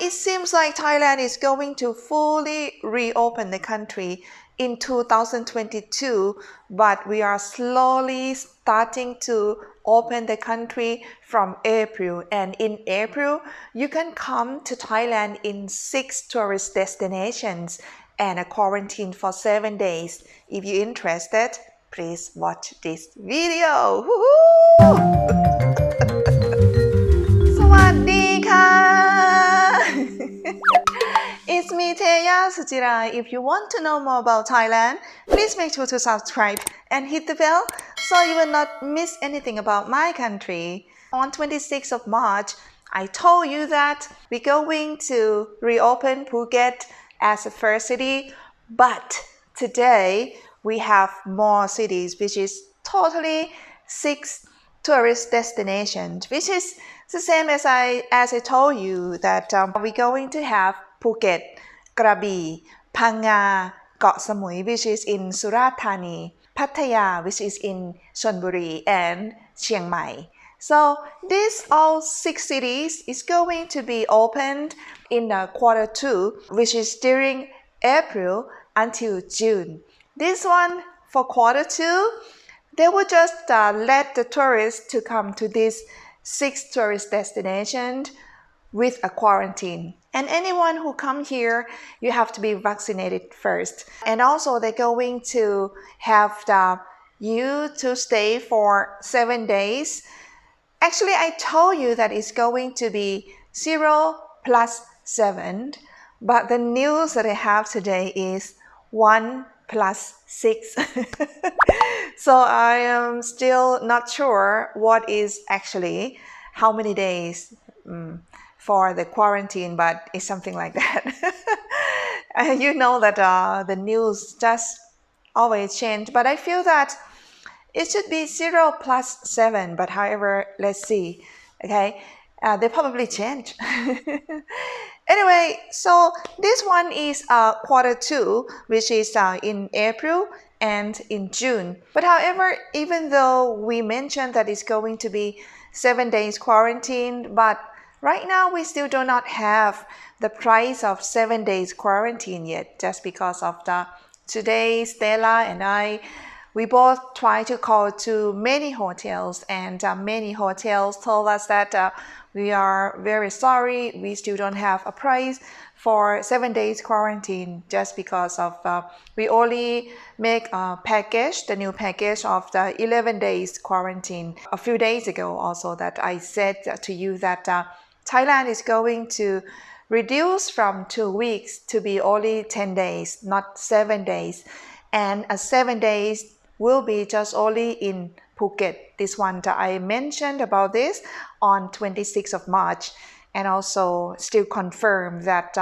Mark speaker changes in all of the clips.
Speaker 1: it seems like Thailand is going to fully reopen the country in 2022, but we are slowly starting to open the country from April. And in April, you can come to Thailand in 6 tourist destinations and a quarantine for 7 days. If you're interested, please watch this video.สวัสดีค่ะ It's me, Teya, Suchira. If you want to know more about Thailand, please make sure to subscribe and hit the bell so you will not miss anything about my country. On 26th of March, I told you that we're going to reopen Phuket as a first city, but today we have more cities, which is totally 6 tourist destinations, which is the same as I told you that we're going to have Phuket, Krabi, Phang, Got Samui, which is in Surat Thani, Pattaya, which is in Chonburi, and Chiang Mai. So these all 6 cities is going to be opened in quarter 2, which is during April until June. This one for quarter 2, they will just let the tourists to come to these 6 tourist destinations with a quarantine. And anyone who come here, you have to be vaccinated first. And also they're going to have you to stay for 7 days. Actually, I told you that it's going to be 0 plus 7, but the news that I have today is 1 plus 6. So I am still not sure what is actually how many days for the quarantine, but it's something like that. You know that the news just always change, but I feel that it should be 0 plus 7, but however, let's see. Okay, they probably change. Anyway, so this one is quarter 2, which is in April and in June. But however, even though we mentioned that it's going to be 7 days quarantine, but right now we still do not have the price of 7 days quarantine yet, just because of today Stella and I, we both try to call to many hotels, and many hotels told us that we are very sorry, we still don't have a price for 7 days quarantine, just because of we only make a package, the new package of the 11 days quarantine. A few days ago also that I said to you that Thailand is going to reduce from 2 weeks to be only 10 days, not 7 days. And 7 days will be just only in Phuket. This one that I mentioned about this on 26th of March, and also still confirm that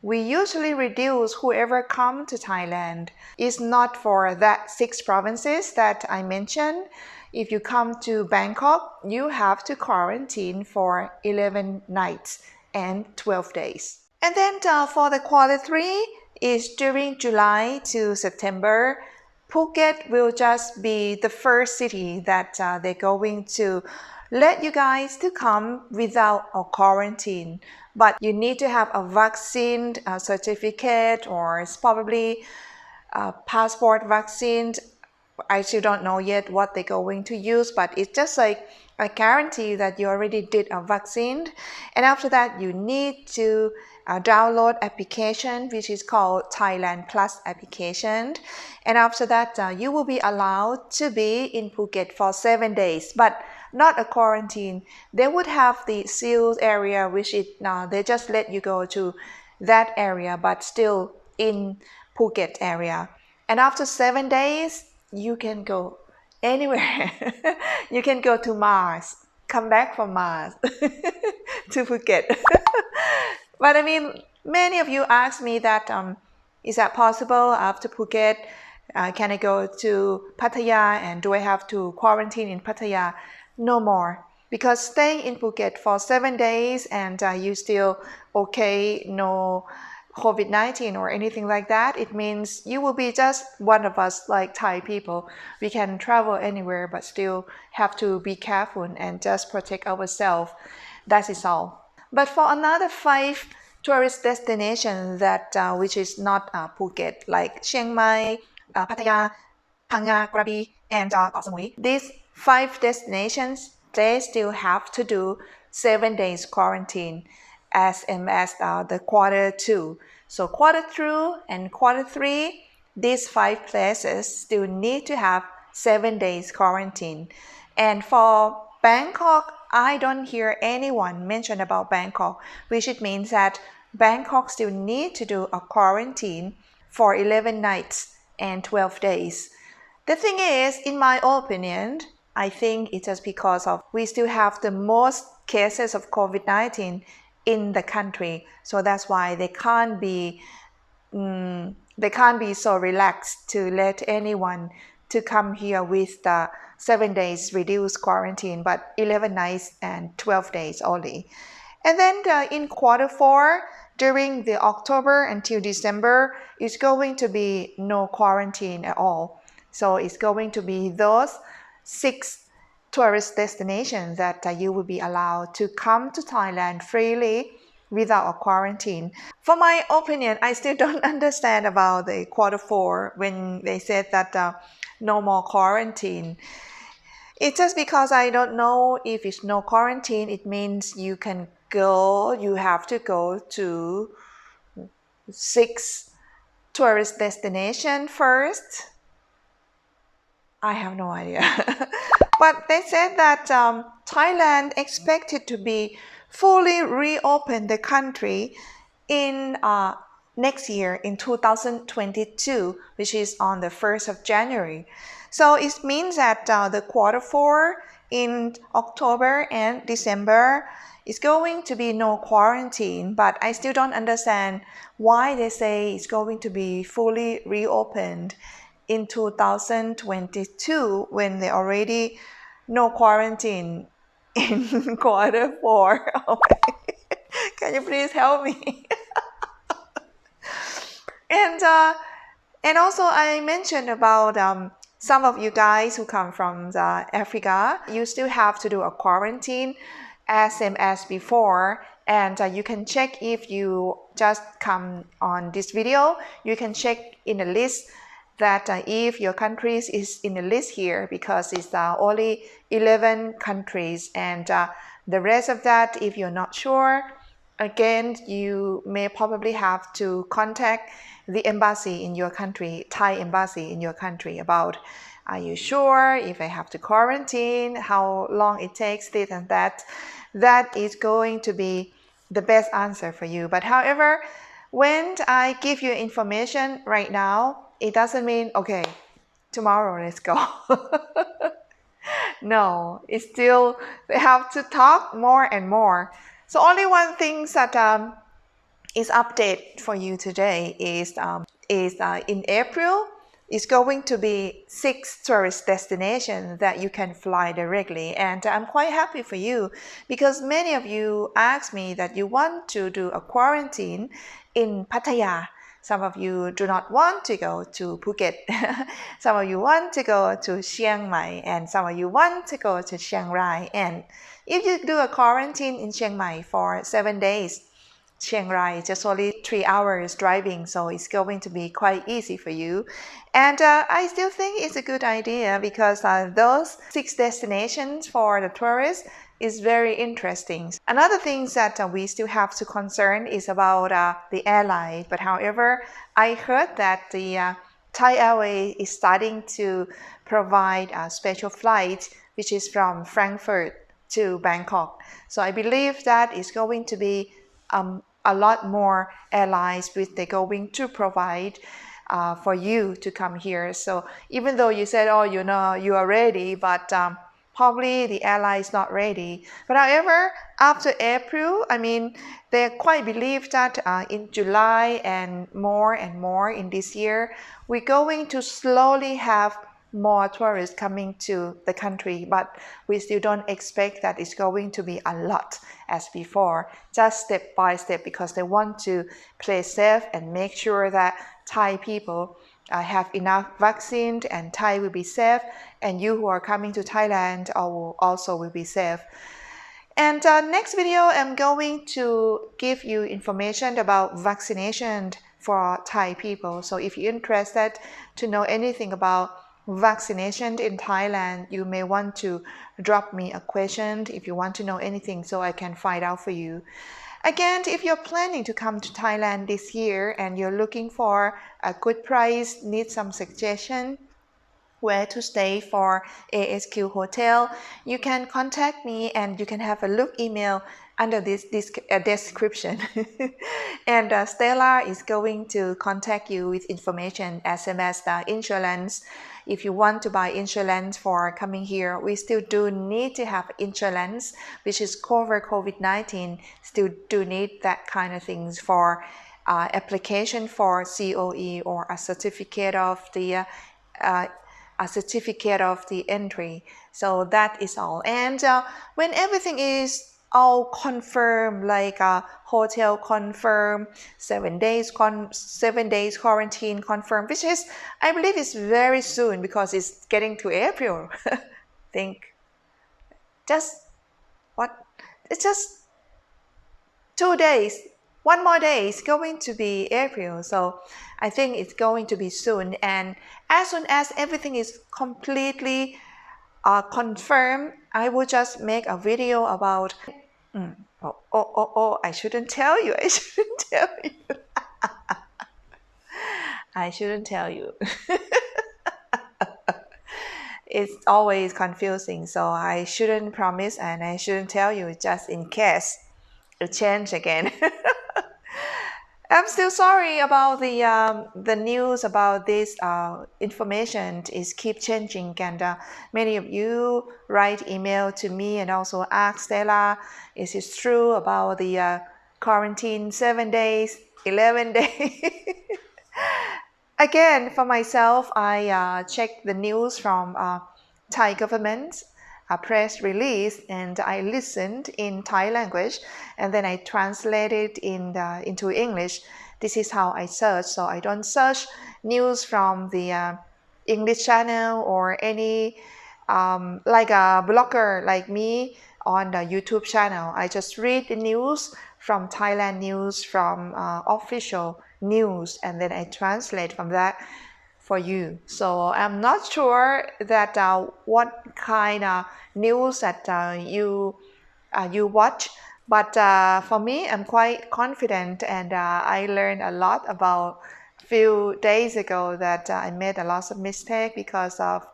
Speaker 1: we usually reduce whoever come to Thailand. It's not for that 6 provinces that I mentioned. If you come to Bangkok, you have to quarantine for 11 nights and 12 days. And then for the quarter 3 is during July to September. Phuket will just be the first city that they're going to let you guys to come without a quarantine. But you need to have a vaccine certificate, or it's probably a passport vaccine. I still don't know yet what they're going to use, but it's just like a guarantee that you already did a vaccine. And after that, you need to download application, which is called Thailand Plus application. And after that, you will be allowed to be in Phuket for 7 days, but not a quarantine. They would have the sealed area, which they just let you go to that area, but still in Phuket area. And after 7 days, you can go anywhere. You can go to Mars, come back from Mars to Phuket. But I mean, many of you ask me that, is that possible after Phuket? Can I go to Pattaya, and do I have to quarantine in Pattaya? No more, because staying in Phuket for 7 days and you still okay, no COVID-19 or anything like that, it means you will be just one of us, like Thai people. We can travel anywhere, but still have to be careful and just protect ourselves. That is all. But for another 5 tourist destinations that which is not Phuket, like Chiang Mai, Pattaya, Phang Krabi, and Samui. These 5 destinations, they still have to do 7 days quarantine as the quarter 2. So quarter 2 and quarter 3, these 5 places still need to have 7 days quarantine. And for Bangkok, I don't hear anyone mention about Bangkok, which it means that Bangkok still need to do a quarantine for 11 nights and 12 days. The thing is, in my opinion, I think it's just because of we still have the most cases of COVID-19 in the country. So that's why they can't be so relaxed to let anyone to come here with the 7 days reduced quarantine, but 11 nights and 12 days only. And then in quarter 4, during the October until December, it's going to be no quarantine at all. So it's going to be those 6 tourist destinations that you will be allowed to come to Thailand freely without a quarantine. For my opinion, I still don't understand about the quarter 4 when they said that no more quarantine. It's just because I don't know if it's no quarantine, it means you have to go to 6 tourist destinations first. I have no idea. But they said that Thailand expected to be fully reopen the country in next year in 2022, which is on the 1st of January. So it means that the quarter 4 in October and December is going to be no quarantine, but I still don't understand why they say it's going to be fully reopened in 2022 when they already no quarantine in quarter 4. Can you please help me? And also I mentioned about some of you guys who come from Africa, you still have to do a quarantine as same as before. And you can check if you just come on this video, you can check in the list that if your countries is in the list here, because it's only 11 countries, and the rest of that, if you're not sure, again, you may probably have to contact the embassy in your country, Thai embassy in your country, about are you sure if I have to quarantine, how long it takes, this and that. That is going to be the best answer for you. But however, when I give you information right now, it doesn't mean, okay, tomorrow let's go. No, it's still, they have to talk more and more. So only one thing that is update for you today is in April, it's going to be 6 tourist destinations that you can fly directly. And I'm quite happy for you because many of you asked me that you want to do a quarantine in Pattaya. Some of you do not want to go to Phuket. Some of you want to go to Chiang Mai, and some of you want to go to Chiang Rai. And if you do a quarantine in Chiang Mai for 7 days, Chiang Rai is just only 3 hours driving, so it's going to be quite easy for you. And I still think it's a good idea because those 6 destinations for the tourists is very interesting. Another thing that we still have to concern is about the airline. But however, I heard that the Thai Airways is starting to provide a special flight, which is from Frankfurt to Bangkok. So I believe that is going to be a lot more airlines which they're going to provide for you to come here. So even though you said, oh, you know, you are ready, but probably the airline is not ready. But however, after April, I mean, they quite believe that in July and more in this year, we're going to slowly have more tourists coming to the country, but we still don't expect that it's going to be a lot as before, just step by step, because they want to play safe and make sure that Thai people have enough vaccine and Thai will be safe, and you who are coming to Thailand also will be safe. And next video, I'm going to give you information about vaccination for Thai people. So if you're interested to know anything about vaccination in Thailand, you may want to drop me a question if you want to know anything so I can find out for you. Again, if you're planning to come to Thailand this year and you're looking for a good price, need some suggestion where to stay for ASQ Hotel, you can contact me and you can have a look email under this description. And Stella is going to contact you with information, SMS, the insurance. If you want to buy insurance for coming here, we still do need to have insurance, which is cover COVID-19. Still do need that kind of things for application for COE or a certificate of the entry. So that is all. And when everything is all confirmed, like hotel confirmed, 7 days quarantine confirmed, which is, I believe, is very soon because it's getting to April. Think it's just 2 days. One more day is going to be April, so I think it's going to be soon. And as soon as everything is completely confirmed, I will just make a video about. I shouldn't tell you. I shouldn't tell you. I shouldn't tell you. It's always confusing, so I shouldn't promise and I shouldn't tell you just in case it change again. I'm still sorry about the news about this information is keep changing, and many of you write email to me and also ask Stella, is it true about the quarantine 7 days, 11 days? Again, for myself, I checked the news from Thai government press release, and I listened in Thai language and then I translated into English. This is how I search. So I don't search news from the English channel or any like a blogger like me on the YouTube channel. I just read the news from Thailand news, from official news, and then I translate from that for you. So I'm not sure that what kind of news that you watch, but for me, I'm quite confident, and I learned a lot about few days ago that I made a lot of mistake because of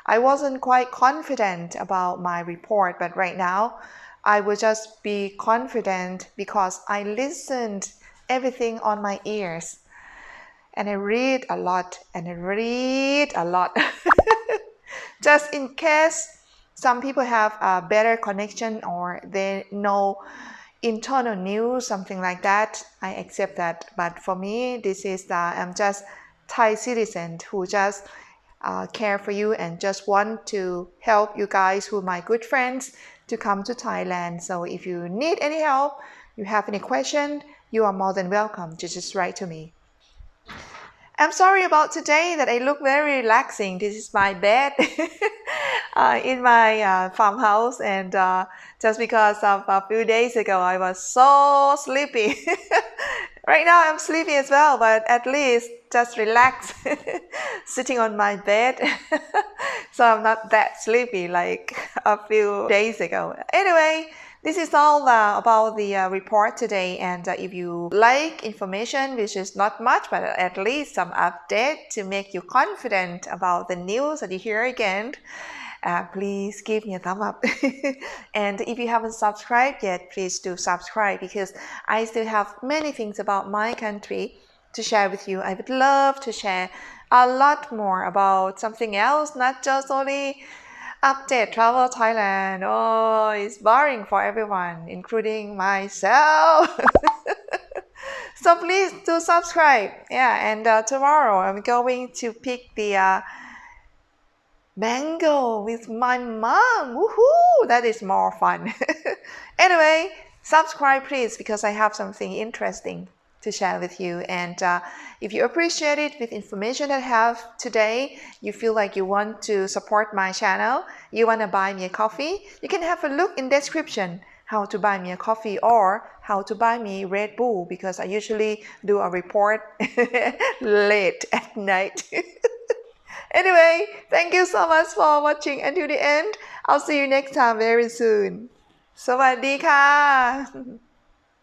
Speaker 1: I wasn't quite confident about my report, but right now I will just be confident because I listened everything on my ears. And I read a lot, just in case some people have a better connection or they know internal news, something like that. I accept that. But for me, this is I'm just Thai citizen who just care for you and just want to help you guys who are my good friends to come to Thailand. So if you need any help, you have any question, you are more than welcome to just write to me. I'm sorry about today that I look very relaxing. This is my bed in my farmhouse, and just because of a few days ago I was so sleepy. Right now I'm sleepy as well, but at least just relax sitting on my bed. So I'm not that sleepy like a few days ago. Anyway, this is all about the report today, and if you like information, which is not much, but at least some update to make you confident about the news that you hear again, please give me a thumb up. And if you haven't subscribed yet, please do subscribe, because I still have many things about my country to share with you. I would love to share a lot more about something else, not just only update travel Thailand. Oh, it's boring for everyone, including myself. So please do subscribe. Yeah, and tomorrow I'm going to pick the mango with my mom. Woohoo! That is more fun. Anyway, subscribe please, because I have something interesting. to share with you. And if you appreciate it with information that I have today, you feel like you want to support my channel, you want to buy me a coffee, you can have a look in description how to buy me a coffee or how to buy me Red Bull, because I usually do a report late at night. Anyway, thank you so much for watching until the end. I'll see you next time very soon. สวัสดีค่ะ